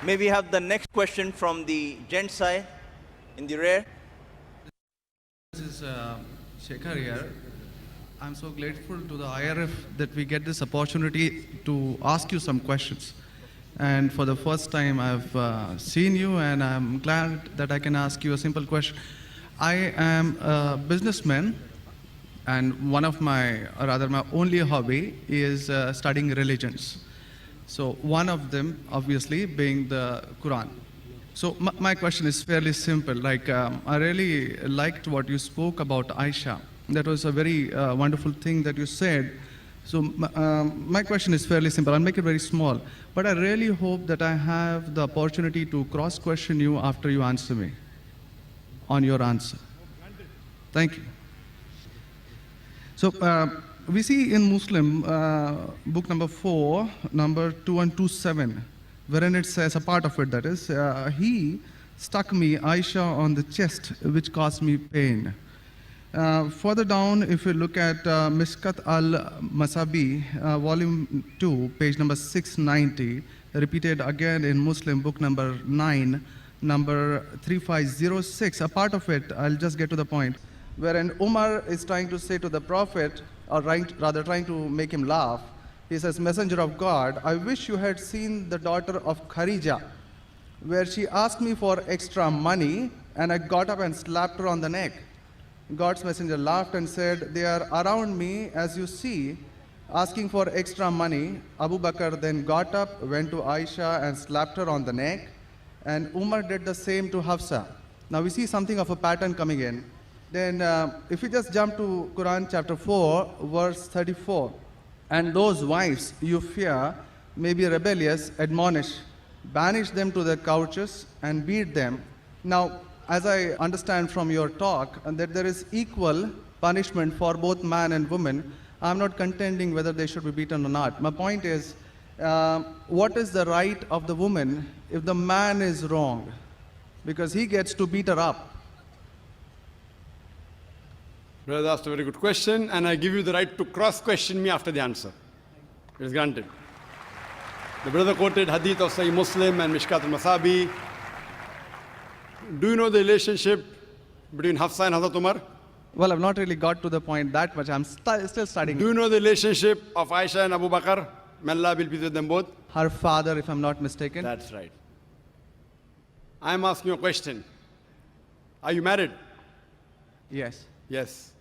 May we have the next question from the gent side in the rear? This is Shekhar here. I'm so grateful to the IRF that we get this opportunity to ask you some questions. And for the first time, I've seen you, and I'm glad that I can ask you a simple question. I am a businessman, and one of my only hobby is studying religions. So one of them, obviously, being the Quran. So my question is fairly simple. I really liked what you spoke about Aisha. That was a very wonderful thing that you said. So my question is fairly simple. I'll make it very small. But I really hope that I have the opportunity to cross-question you after you answer me on your answer. Thank you. So we see in Muslim book number 4, number 2127, wherein it says, a part of it that is, he stuck me, Aisha, on the chest, which caused me pain. Further down, if you look at Mishkat al-Masabi, volume 2, page number 690, repeated again in Muslim book number 9, number 3506, a part of it, I'll just get to the point, wherein Umar is trying to say to the Prophet, or rather trying to make him laugh. He says, Messenger of God, I wish you had seen the daughter of Khadija, where she asked me for extra money, and I got up and slapped her on the neck. God's messenger laughed and said, they are around me, as you see, asking for extra money. Abu Bakr then got up, went to Aisha and slapped her on the neck, and Umar did the same to Hafsa. Now we see something of a pattern coming in. Then if we just jump to Quran chapter 4, verse 34, and those wives you fear may be rebellious, admonish, banish them to their couches and beat them. Now, as I understand from your talk, that there is equal punishment for both man and woman. I'm not contending whether they should be beaten or not. My point is, what is the right of the woman if the man is wrong? Because he gets to beat her up. Brother asked a very good question, and I give you the right to cross-question me after the answer. It is granted. The brother quoted hadith of Sahih Muslim and Mishkat al-Masabi. Do you know the relationship between Hafsa and Hazrat Umar? Well, I've not really got to the point that much. I'm still studying. Do you know the relationship of Aisha and Abu Bakr? May Allah be pleased with them both. Her father, if I'm not mistaken. That's right. I'm asking you a question. Are you married? Yes. Yes.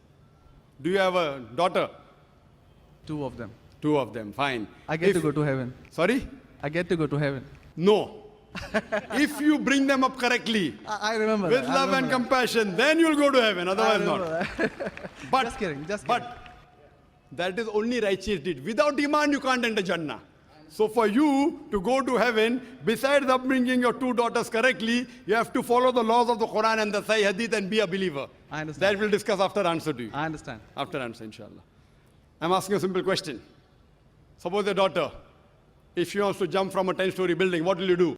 Do you have a daughter? 2 of them. 2 of them, fine. I get to go to heaven. Sorry? I get to go to heaven. No. If you bring them up correctly, I remember with love and compassion, then you'll go to heaven, otherwise not. But, just kidding. But that is only righteous deed. Without iman, you can't enter Jannah. So for you to go to heaven, besides upbringing your 2 daughters correctly, you have to follow the laws of the Quran and the Sahih Hadith and be a believer. I understand. That we'll discuss after answer to you. I understand. After answer, inshallah. I'm asking a simple question. Suppose your daughter, if she wants to jump from a 10-story building, what will you do?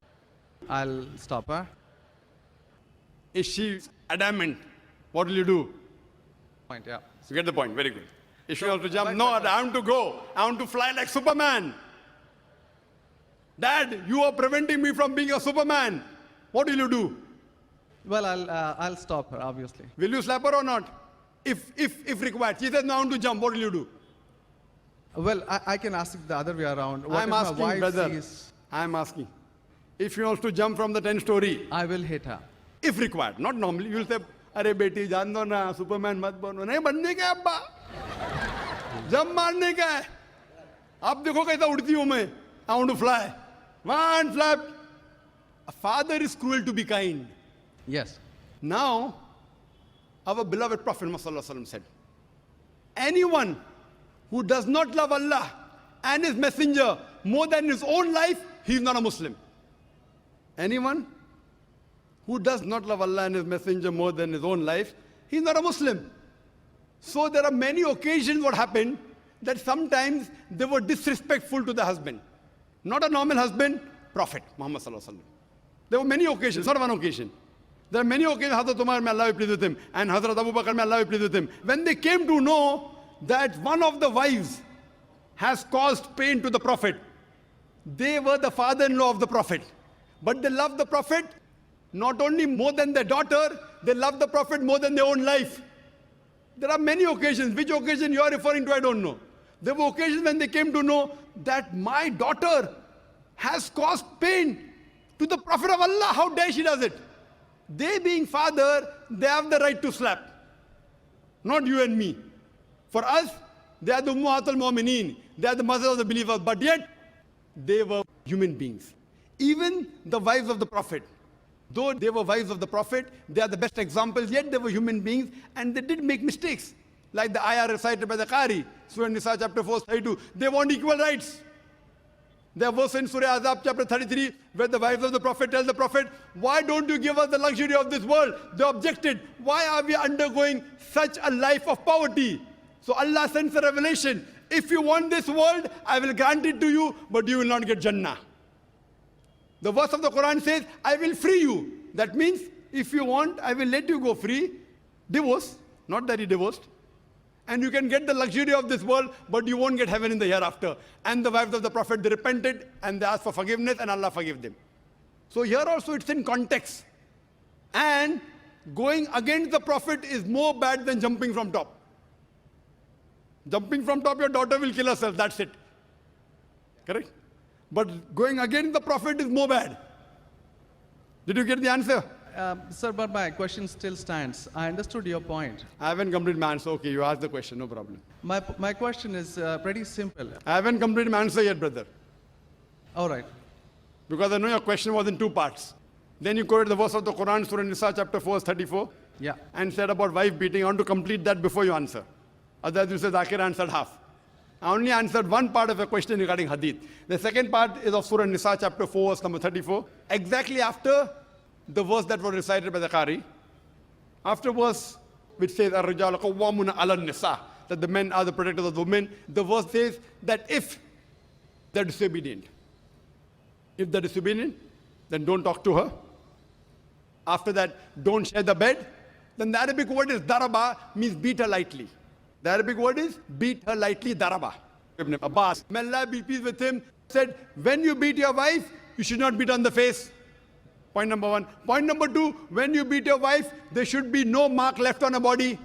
I'll stop her. Is she adamant? What will you do? Point, yeah. You get the point, very good. If she wants to jump, no, I want to go. I want to fly like Superman. Dad, you are preventing me from being a Superman. What will you do? Well, I'll stop her, obviously. Will you slap her or not? If required. She says, no, I want to jump. What will you do? Well, I can ask it the other way around. What I'm if asking, my wife brother. sees... I'm asking. If she wants to jump from the 10-story. I will hit her. If required. Not normally. You will say, Arey beti, jaan do na, Superman mat bano. Nahi banne ka abba. Jump marne ka hai. Ab dekho kaisa udti hu main. I want to fly. One flap. A father is cruel to be kind. Yes. Now, our beloved Prophet Muhammad said, anyone who does not love Allah and His Messenger more than his own life, he is not a Muslim. Anyone who does not love Allah and His Messenger more than his own life, he is not a Muslim. So there are many occasions what happened that sometimes they were disrespectful to the husband. Not a normal husband, Prophet Muhammad sallallahu alaihi wasallam. There were many occasions, not one occasion. There are many occasions, Hazrat Umar, may Allah be pleased with him, and Hazrat Abu Bakr, may Allah be pleased with him. When they came to know that one of the wives has caused pain to the Prophet, they were the father-in-law of the Prophet. But they love the Prophet not only more than their daughter, they love the Prophet more than their own life. There are many occasions. Which occasion you are referring to, I don't know. There were occasions when they came to know that my daughter has caused pain to the Prophet of Allah. How dare she does it? They being father, they have the right to slap. Not you and me. For us, they are the Ummahatul Mu'mineen. They are the mothers of the believers. But yet, they were human beings. Even the wives of the Prophet. Though they were wives of the Prophet, they are the best examples, yet they were human beings and they did make mistakes. Like the ayah recited by the Qari, Surah Nisa chapter 4, 32. They want equal rights. There was in Surah Azab chapter 33, where the wives of the Prophet tell the Prophet, why don't you give us the luxury of this world? They objected, why are we undergoing such a life of poverty? So Allah sends a revelation. If you want this world, I will grant it to you, but you will not get Jannah. The verse of the Quran says, I will free you. That means, if you want, I will let you go free. Divorce, not that he divorced. And you can get the luxury of this world, but you won't get heaven in the hereafter. And the wives of the Prophet, they repented and they asked for forgiveness and Allah forgave them. So here also it's in context. And going against the Prophet is more bad than jumping from top. Jumping from top, your daughter will kill herself, that's it. Correct? But going against the Prophet is more bad. Did you get the answer? Sir, but my question still stands. I understood your point. I haven't completed my answer. Okay, you asked the question, no problem. My question is pretty simple. I haven't completed my answer yet, brother. All right. Because I know your question was in two parts. Then you quoted the verse of the Quran, Surah Nisa, chapter 4, 34. Yeah. And said about wife beating. I want to complete that before you answer. Otherwise, you say Zakir answered half. I only answered one part of your question regarding hadith. The second part is of Surah Nisa, chapter 4, verse number 34. Exactly after the verse that was recited by the Qari. After verse which says, Ar-Rijalu Qawwamuna 'ala Nisa, that the men are the protectors of the women. The verse says that if they're disobedient, then don't talk to her. After that, don't share the bed. Then the Arabic word is daraba, means beat her lightly. The Arabic word is beat her lightly, daraba. Ibn Abbas, may Allah be pleased with him, said, when you beat your wife, you should not beat on the face. Point number one. Point number two, when you beat your wife, there should be no mark left on her body.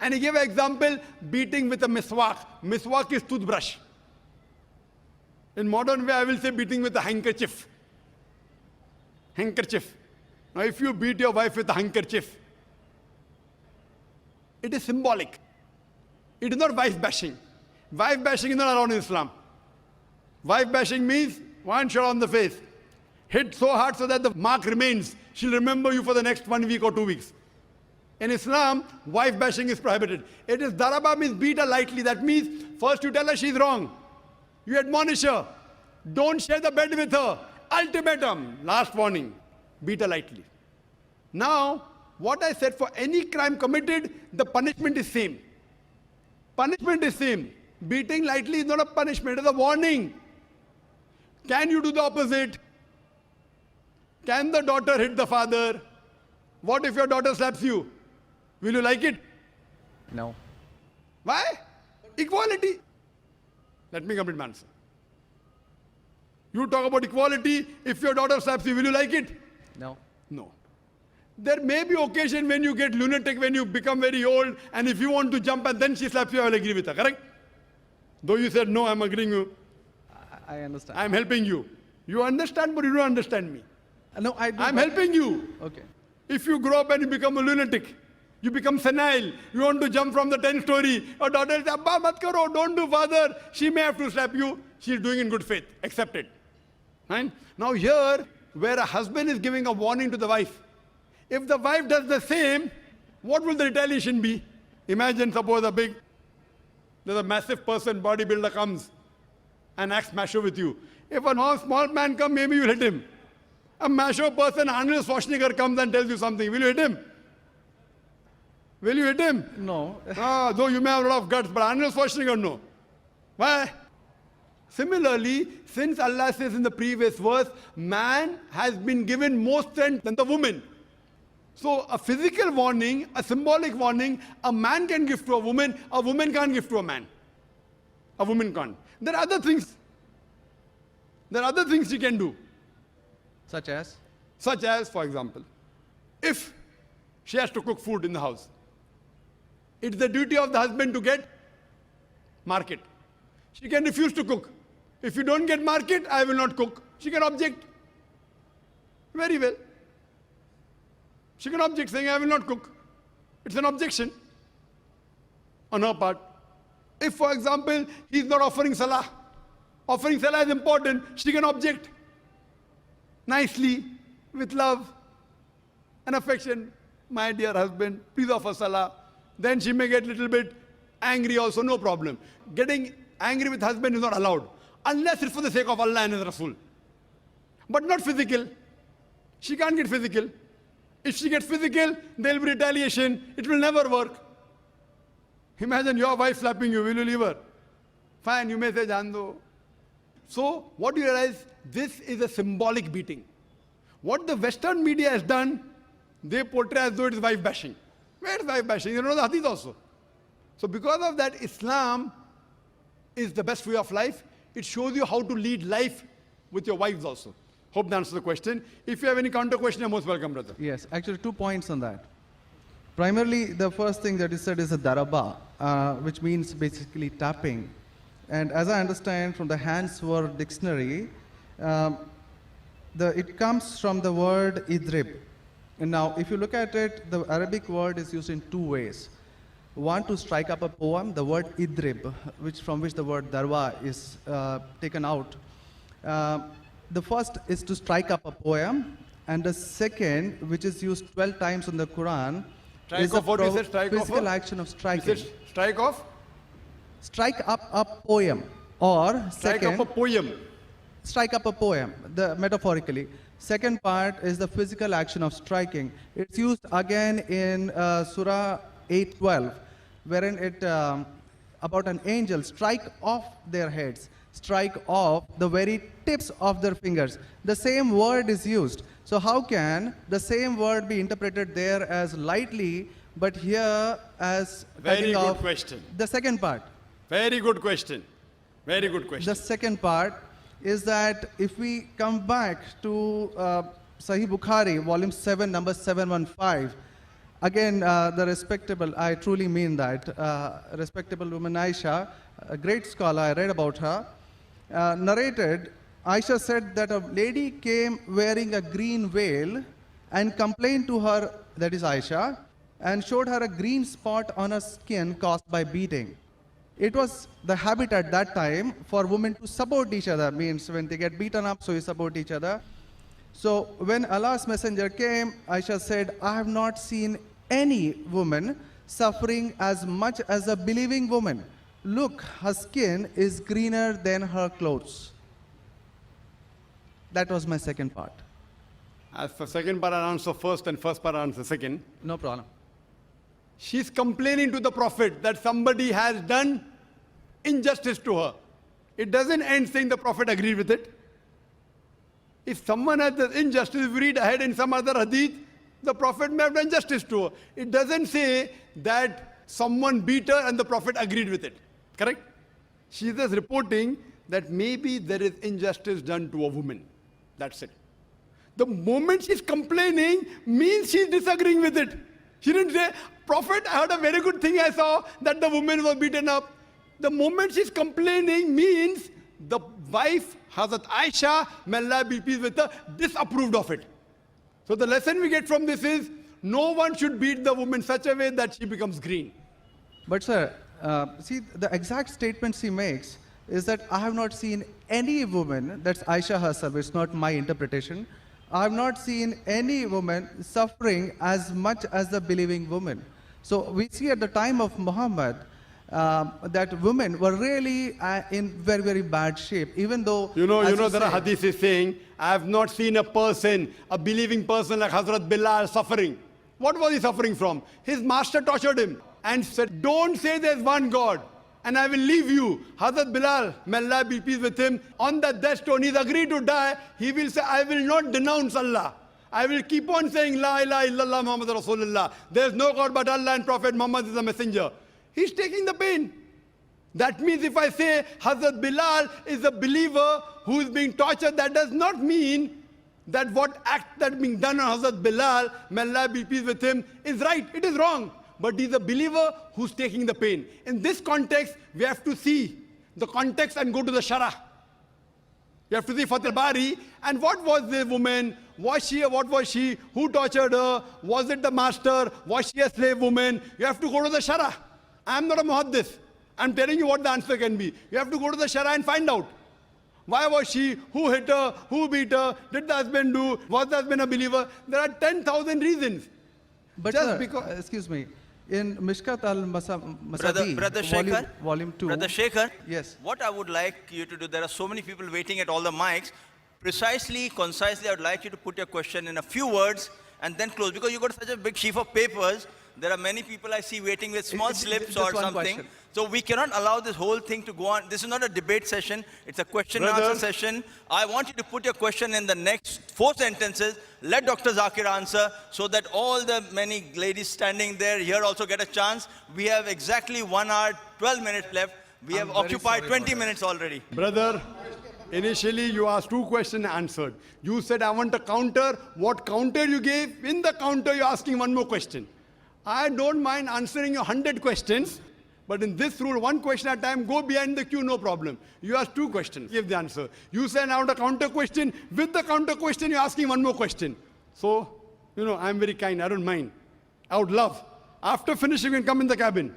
And he gave an example, beating with a miswak. Miswak is toothbrush. In modern way, I will say beating with a handkerchief. Handkerchief. Now, if you beat your wife with a handkerchief, it is symbolic. It is not wife bashing. Wife bashing is not allowed in Islam. Wife bashing means one shot on the face. Hit so hard so that the mark remains. She'll remember you for the next 1 week or 2 weeks. In Islam, wife bashing is prohibited. It is daraba, means beat her lightly. That means first you tell her she's wrong. You admonish her. Don't share the bed with her. Ultimatum. Last warning. Beat her lightly. Now, what I said, for any crime committed, the punishment is same. Punishment is same. Beating lightly is not a punishment, it is a warning. Can you do the opposite? Can the daughter hit the father? What if your daughter slaps you? Will you like it? No. Why? Equality. Let me complete my answer. You talk about equality. If your daughter slaps you, will you like it? No. No. There may be occasion when you get lunatic, when you become very old, and if you want to jump and then she slaps you, I will agree with her, correct? Though you said, no, I'm agreeing with you. I understand. I'm helping you. You understand, but you don't understand me. No, I do. I'm helping you. Okay. If you grow up and you become a lunatic, you become senile, you want to jump from the 10th story, your daughter says, Abba, mat karo, don't do, father. She may have to slap you. She's doing in good faith. Accept it. Right? Now here, where a husband is giving a warning to the wife, if the wife does the same, what will the retaliation be? Imagine, suppose there's a massive person, bodybuilder comes and acts macho with you. If a small man comes, maybe you'll hit him. A macho person, Arnold Schwarzenegger, comes and tells you something. Will you hit him? Will you hit him? No. Though you may have a lot of guts, but Arnold Schwarzenegger, no. Why? Similarly, since Allah says in the previous verse, man has been given more strength than the woman. So a physical warning, a symbolic warning, a man can give to a woman can't give to a man. A woman can't. There are other things. There are other things she can do. Such as? Such as, for example, if she has to cook food in the house, it's the duty of the husband to get market. She can refuse to cook. If you don't get market, I will not cook. She can object. Very well. She can object saying, I will not cook. It's an objection on her part. If, for example, he is not offering salah is important, she can object nicely, with love and affection. My dear husband, please offer salah. Then she may get a little bit angry also, no problem. Getting angry with husband is not allowed, unless it's for the sake of Allah and His Rasul. But not physical. She can't get physical. If she gets physical, there will be retaliation. It will never work. Imagine your wife slapping you. Will you leave her? Fine, you may say, Jando. So, what do you realize? This is a symbolic beating. What the Western media has done, they portray as though it is wife bashing. Where is wife bashing? You know the hadith also. So, because of that, Islam is the best way of life. It shows you how to lead life with your wives also. Hope that answers the question. If you have any counter question, you're most welcome, brother. Yes, actually 2 points on that. Primarily, the first thing that is said is a daraba, which means basically tapping. And as I understand from the Hans Word Dictionary, it comes from the word idrib. And now, if you look at it, the Arabic word is used in 2 ways. One, to strike up a poem, the word idrib, from which the word darwa is taken out. The first is to strike up a poem, and the second, which is used 12 times in the Quran, is a physical action of striking. Strike off? Strike up a poem, or Strike second, up a poem. strike up a poem, metaphorically. Second part is the physical action of striking. It's used again in Surah 8:12, wherein it about an angel strike off their heads, strike off the very tips of their fingers. The same word is used. So how can the same word be interpreted there as lightly, but here as Very cutting good off question. the second part? Very good question. Very good question. The second part is that if we come back to Sahih Bukhari, volume 7, number 715, again, the respectable, I truly mean that, respectable woman Aisha, a great scholar, I read about her, narrated, Aisha said that a lady came wearing a green veil and complained to her, that is Aisha, and showed her a green spot on her skin caused by beating. It was the habit at that time for women to support each other, means when they get beaten up, so you support each other. So when Allah's messenger came, Aisha said, I have not seen any woman suffering as much as a believing woman. Look, her skin is greener than her clothes. That was my second part. As for second part, I'll answer first, and first part, I'll answer second. No problem. She's complaining to the Prophet that somebody has done injustice to her. It doesn't end saying the Prophet agreed with it. If someone has done injustice, if we read ahead in some other hadith, the Prophet may have done justice to her. It doesn't say that someone beat her and the Prophet agreed with it. Correct? She is just reporting that maybe there is injustice done to a woman. That's it. The moment she's complaining means she's disagreeing with it. She didn't say, Prophet, I heard a very good thing I saw, that the woman was beaten up. The moment she's complaining means the wife, Hazrat Aisha, may Allah be pleased with her, disapproved of it. So the lesson we get from this is, no one should beat the woman such a way that she becomes green. But sir, see, the exact statement she makes is that I have not seen any woman, that's Aisha herself, it's not my interpretation, I have not seen any woman suffering as much as the believing woman. So we see at the time of Muhammad that women were really in very, very bad shape, even though... You know there are hadiths saying, I have not seen a person, a believing person like Hazrat Bilal suffering. What was he suffering from? His master tortured him and said, don't say there's one God and I will leave you. Hazrat Bilal, may Allah be pleased with him, on the death stone, he's agreed to die. He will say, I will not denounce Allah. I will keep on saying, La ilaha illallah Muhammad Rasulullah. There is no God but Allah and Prophet Muhammad is a messenger. He's taking the pain. That means if I say Hazrat Bilal is a believer who is being tortured, that does not mean that what act that being done on Hazrat Bilal, may Allah be pleased with him, is right. It is wrong. But he's a believer who's taking the pain. In this context, we have to see the context and go to the Shara. You have to see Fath al-Bari. And what was the woman? Was she? What was she? Who tortured her? Was it the master? Was she a slave woman? You have to go to the Shara. I'm not a muhaddith. I'm telling you what the answer can be. You have to go to the Shara and find out. Why was she? Who hit her? Who beat her? Did the husband do? Was the husband a believer? There are 10,000 reasons. But Just sir, because- excuse me, in Mishkat al-Masadi, Brother Shekhar, volume 2. Brother Shekhar, Yes. what I would like you to do, there are so many people waiting at all the mics. Precisely, concisely, I would like you to put your question in a few words and then close. Because you got such a big sheaf of papers, there are many people I see waiting with small slips just or one something. question. So we cannot allow this whole thing to go on. This is not a debate session. It's a question and Brother. answer session. I want you to put your question in the next 4 sentences. Let Dr. Zakir answer so that all the many ladies standing there here also get a chance. We have exactly 1 hour, 12 minutes left. We have I'm very occupied sorry 20 about minutes already. Brother, initially you asked 2 questions and answered. You said, I want a counter. What counter you gave? In the counter, you're asking 1 more question. I don't mind answering your 100 questions, but in this rule, 1 question at a time, go behind the queue, no problem. You asked 2 questions, give the answer. You said, I want a counter question. With the counter question, you're asking 1 more question. So, I'm very kind, I don't mind. I would love. After finishing, you can come in the cabin.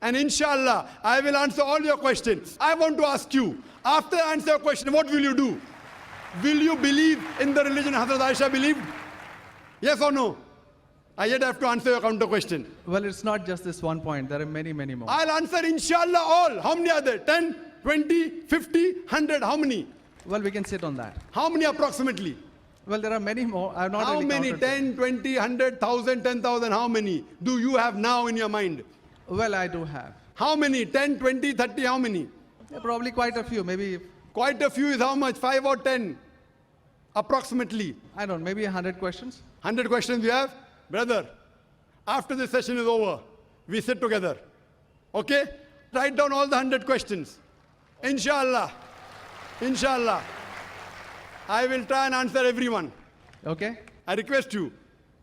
And inshallah, I will answer all your questions. I want to ask you, after I answer your question, what will you do? Will you believe in the religion Hazrat Aisha believed? Yes or no? I yet have to answer your counter question. Well, it's not just this one point. There are many, many more. I'll answer inshallah all. How many are there? 10, 20, 50, 100? How many? Well, we can sit on that. How many approximately? Well, there are many more. I've not How really many? counted them. 10, 20, 100, 1,000, 10,000? How many do you have now in your mind? Well, I do have. How many? 10, 20, 30? How many? Yeah, probably quite a few. Maybe, Quite a few is how much? 5 or 10? Approximately. I don't know, maybe 100 questions. 100 questions you have? Brother, after this session is over, we sit together. Okay? Write down all the 100 questions. Inshallah. Inshallah. I will try and answer everyone. Okay? I request you,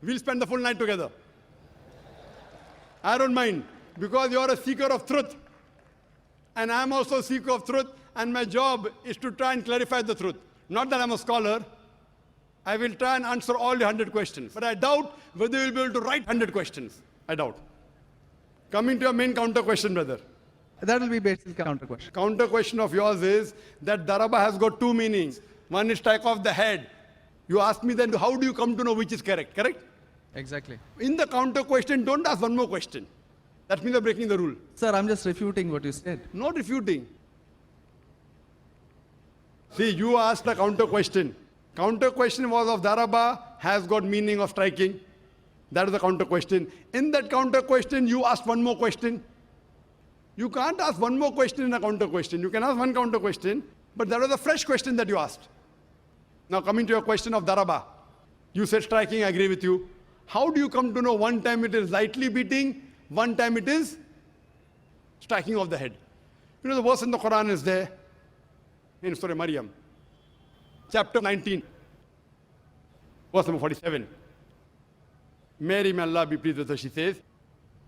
we'll spend the full night together. I don't mind, because you are a seeker of truth. And I'm also a seeker of truth, and my job is to try and clarify the truth. Not that I'm a scholar. I will try and answer all the 100 questions. But I doubt whether you'll be able to write 100 questions. I doubt. Coming to your main counter question, brother. That will be basic counter question. Counter question of yours is that daraba has got 2 meanings. One is strike off the head. You ask me then, how do you come to know which is correct? Correct? Exactly. In the counter question, don't ask 1 more question. That means you're breaking the rule. Sir, I'm just refuting what you said. Not refuting. See, you asked a counter question. Counter question was of daraba, has got meaning of striking. That is the counter question. In that counter question, you asked 1 more question. You can't ask 1 more question in a counter question. You can ask 1 counter question, but that was a fresh question that you asked. Now coming to your question of daraba. You said striking, I agree with you. How do you come to know one time it is lightly beating, one time it is striking of the head? You know the verse in the Quran is there, in Surah Maryam, chapter 19, verse number 47. Mary, may Allah be pleased with her, she says,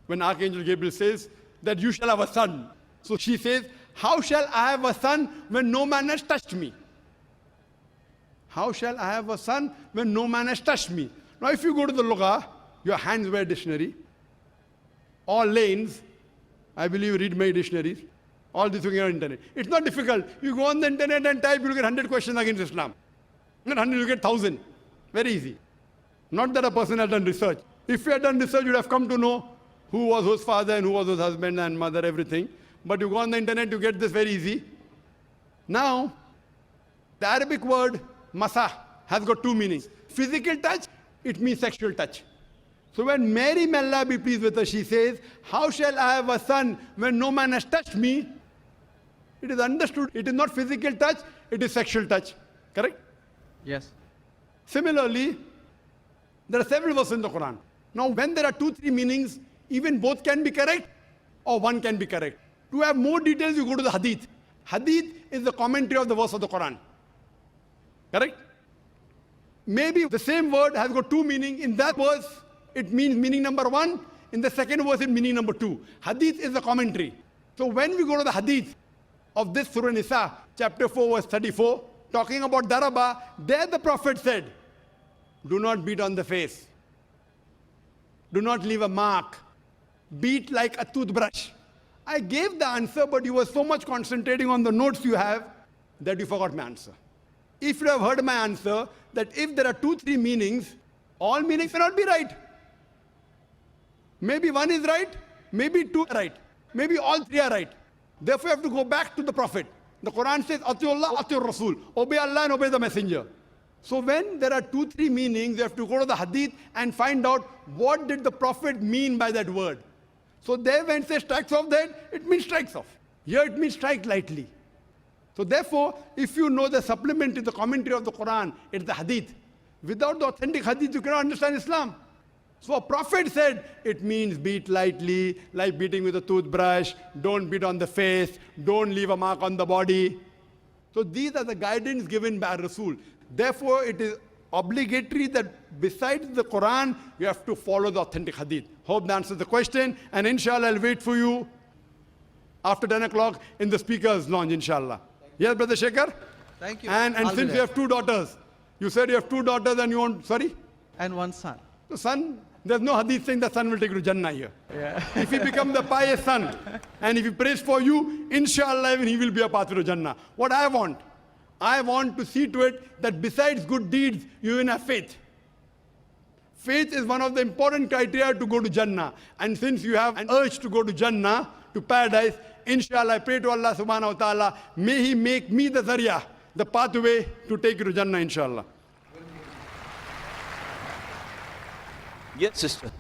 when Archangel Gabriel says that you shall have a son. So she says, how shall I have a son when no man has touched me? How shall I have a son when no man has touched me? Now if you go to the Lugha, your hands wear dictionary, all lanes, I believe you read my dictionaries, all this thing on the internet. It's not difficult. You go on the internet and type, you'll get 100 questions against Islam. Not 100, you get 1,000. Very easy. Not that a person has done research. If you had done research, you'd have come to know who was whose father and who was whose husband and mother, everything. But you go on the internet, you get this very easy. Now, the Arabic word masa has got 2 meanings. Physical touch, it means sexual touch. So when Mary, may Allah be pleased with her, she says, how shall I have a son when no man has touched me? It is understood. It is not physical touch, it is sexual touch. Correct? Yes. Similarly, there are several verses in the Quran. Now, when there are 2, 3 meanings, even both can be correct or one can be correct. To have more details, you go to the hadith. Hadith is the commentary of the verse of the Quran. Correct? maybe the same word has got two meanings. In that verse, it means meaning number one. In the second verse, it meaning number two. Hadith is the commentary. So when we go to the hadith of this Surah Nisa, chapter 4, verse 34, talking about daraba, there the Prophet said, do not beat on the face. Do not leave a mark. Beat like a toothbrush. I gave the answer, but you were so much concentrating on the notes you have that you forgot my answer. If you have heard my answer, that if there are 2-3 meanings, all meanings may not be right. Maybe one is right, maybe two are right, maybe all three are right. Therefore, you have to go back to the Prophet. The Quran says, Atiullah, Atiur Rasul. Obey Allah and obey the Messenger. So when there are 2-3 meanings, you have to go to the hadith and find out what did the Prophet mean by that word. So there when it says strikes off the head, it means strikes off. Here it means strike lightly. So therefore, if you know the supplement is the commentary of the Quran, it's the hadith. Without the authentic hadith, you cannot understand Islam. So a prophet said, it means beat lightly, like beating with a toothbrush, don't beat on the face, don't leave a mark on the body. So these are the guidance given by Rasul. Therefore, it is obligatory that besides the Quran, you have to follow the authentic hadith. Hope that answers the question, and inshallah, I'll wait for you after 10 o'clock in the speaker's lounge, inshallah. Yes, Brother Shekhar? Thank you. And since you have 2 daughters, you said you have 2 daughters and you want, sorry? And one son. The son, there's no hadith saying the son will take you to Jannah here. Yeah. If he becomes the pious son, and if he prays for you, inshallah, even he will be a path to Jannah. What I want to see to it that besides good deeds, you even have faith. Faith is one of the important criteria to go to Jannah. And since you have an urge to go to Jannah, to paradise, inshallah, I pray to Allah subhanahu wa ta'ala, may He make me the zarya, the pathway to take you to Jannah, inshallah. Yes, sister.